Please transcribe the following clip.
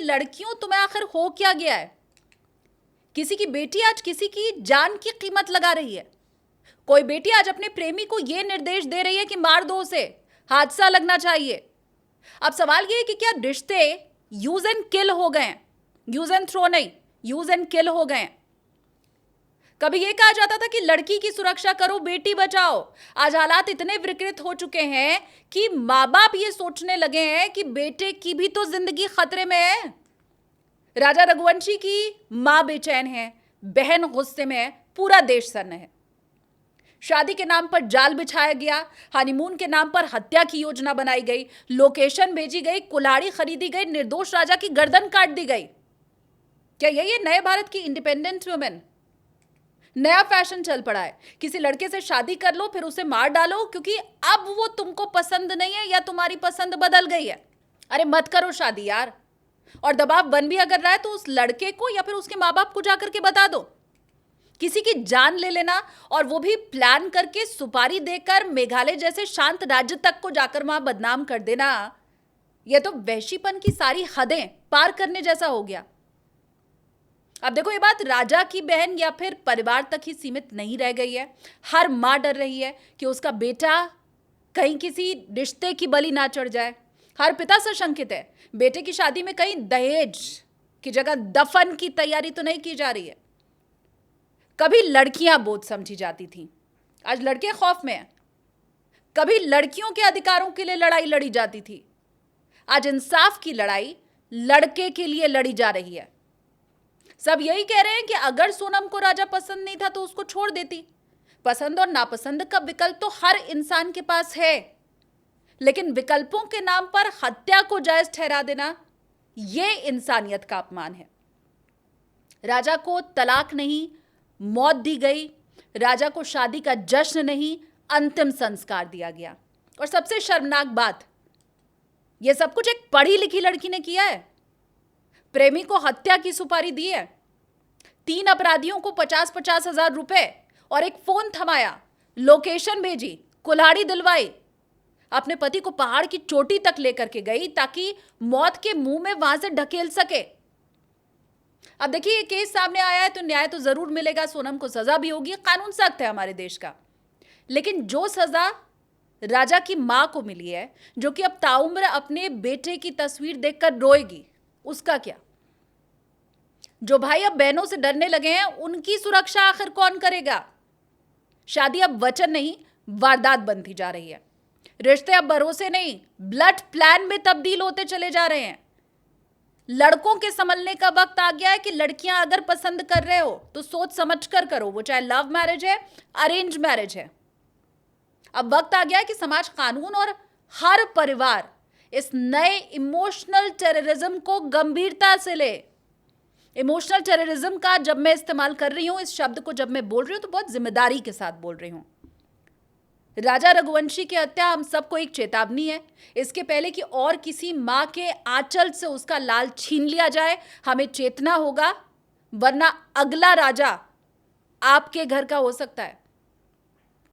कि लड़कियों तुम्हें आखिर हो क्या गया है। किसी की बेटी आज किसी की जान की कीमत लगा रही है। कोई बेटी आज अपने प्रेमी को यह निर्देश दे रही है कि मार दो उसे, हादसा लगना चाहिए। अब सवाल यह है कि क्या रिश्ते यूज एंड किल हो गए हैं? यूज एंड थ्रो नहीं, यूज एंड किल हो गए हैं। कभी यह कहा जाता था कि लड़की की सुरक्षा करो, बेटी बचाओ। आज हालात इतने विकृत हो चुके हैं कि माँ बाप ये सोचने लगे हैं कि बेटे की भी तो जिंदगी खतरे में है। राजा रघुवंशी की मां बेचैन है, बहन गुस्से में है, पूरा देश सन्न है। शादी के नाम पर जाल बिछाया गया, हनीमून के नाम पर हत्या की योजना बनाई गई, लोकेशन भेजी गई, कुल्हाड़ी खरीदी गई, निर्दोष राजा की गर्दन काट दी गई। क्या यही है नए भारत की इंडिपेंडेंट वुमेन? नया फैशन चल पड़ा है, किसी लड़के से शादी कर लो फिर उसे मार डालो क्योंकि अब वो तुमको पसंद नहीं है या तुम्हारी पसंद बदल गई है। अरे मत करो शादी यार। और दबाव बन भी अगर रहा है तो उस लड़के को या फिर उसके माँ बाप को जाकर के बता दो। किसी की जान ले लेना और वो भी प्लान करके सुपारी देकर मेघालय जैसे शांत राज्य तक को जाकर वहां बदनाम कर देना, यह तो वहशीपन की सारी हदें पार करने जैसा हो गया। अब देखो, ये बात राजा की बहन या फिर परिवार तक ही सीमित नहीं रह गई है। हर मां डर रही है कि उसका बेटा कहीं किसी रिश्ते की बलि ना चढ़ जाए। हर पिता सशंकित है बेटे की शादी में कहीं दहेज की जगह दफन की तैयारी तो नहीं की जा रही है। कभी लड़कियां बोझ समझी जाती थीं, आज लड़के खौफ में हैं। कभी लड़कियों के अधिकारों के लिए लड़ाई लड़ी जाती थी, आज इंसाफ की लड़ाई लड़के के लिए लड़ी जा रही है। सब यही कह रहे हैं कि अगर सोनम को राजा पसंद नहीं था तो उसको छोड़ देती। पसंद और नापसंद का विकल्प तो हर इंसान के पास है, लेकिन विकल्पों के नाम पर हत्या को जायज ठहरा देना, यह इंसानियत का अपमान है। राजा को तलाक नहीं, मौत दी गई। राजा को शादी का जश्न नहीं, अंतिम संस्कार दिया गया। और सबसे शर्मनाक बात, यह सब कुछ एक पढ़ी लिखी लड़की ने किया है। प्रेमी को हत्या की सुपारी दी है, 3 अपराधियों को 50-50 हजार रुपए और एक फोन थमाया, लोकेशन भेजी, कुल्हाड़ी दिलवाई, अपने पति को पहाड़ की चोटी तक लेकर के गई ताकि मौत के मुंह में वहां से ढकेल सके। अब देखिए, ये केस सामने आया है तो न्याय तो जरूर मिलेगा, सोनम को सजा भी होगी, कानून सख्त है हमारे देश का। लेकिन जो सजा राजा की मां को मिली है, जो कि अब ताउम्र अपने बेटे की तस्वीर देखकर रोएगी, उसका क्या? जो भाई अब बहनों से डरने लगे हैं, उनकी सुरक्षा आखिर कौन करेगा? शादी अब वचन नहीं, वारदात बनती जा रही है। रिश्ते अब भरोसे नहीं, ब्लड प्लान में तब्दील होते चले जा रहे हैं। लड़कों के संभलने का वक्त आ गया है कि लड़कियां अगर पसंद कर रहे हो तो सोच समझ कर करो, वो चाहे लव मैरिज है, अरेंज मैरिज है। अब वक्त आ गया है कि समाज, कानून और हर परिवार इस नए इमोशनल टेररिज्म को गंभीरता से ले। इमोशनल टेररिज्म का जब मैं इस्तेमाल कर रही हूं, इस शब्द को जब मैं बोल रही हूं, तो बहुत जिम्मेदारी के साथ बोल रही हूं। राजा रघुवंशी की हत्या हम सबको एक चेतावनी है। इसके पहले कि और किसी मां के आंचल से उसका लाल छीन लिया जाए, हमें चेतना होगा, वरना अगला राजा आपके घर का हो सकता है।